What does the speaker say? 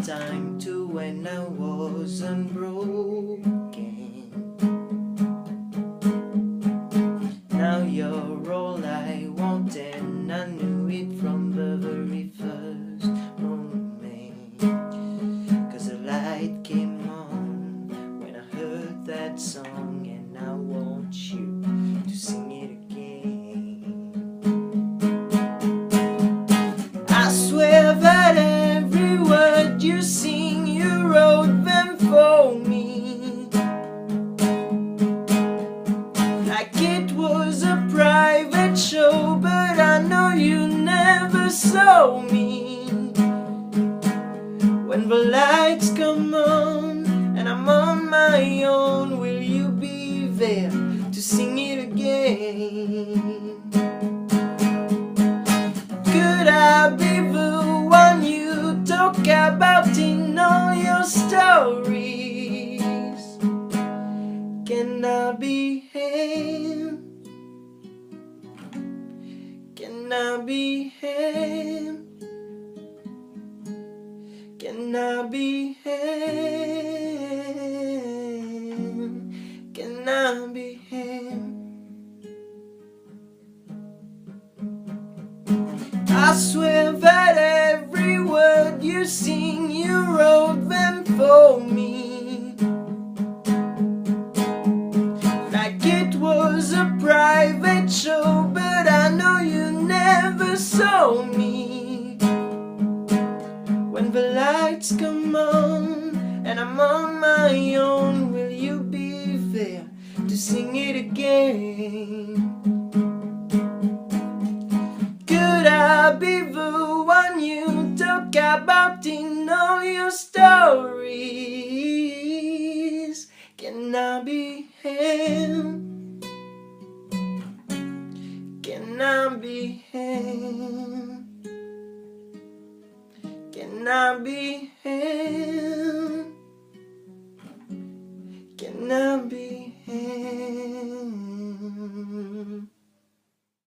time to when I wasn't broken. Now you're all I want, and I knew it from the very first moment. 'Cause the light came on when I heard that song, and I want you to sing it again. I swear that every word you sing, you wrote them for me, like it was a private show, but I know you never saw me. When the lights come on and I'm on my own, will you be there to sing it again? Could I be the one you talk about in all your stories? Can I be him? Can I be him? Can I be him? Can I be him? I swear that every word you sing, you wrote them for me, like it was a private show, but I know you never saw me. When the lights come on and I'm on my own, will you be there to sing it again? Could I be the one you talk about in all your stories? Can I be him? Can I be him? Can I be him? Can I be him?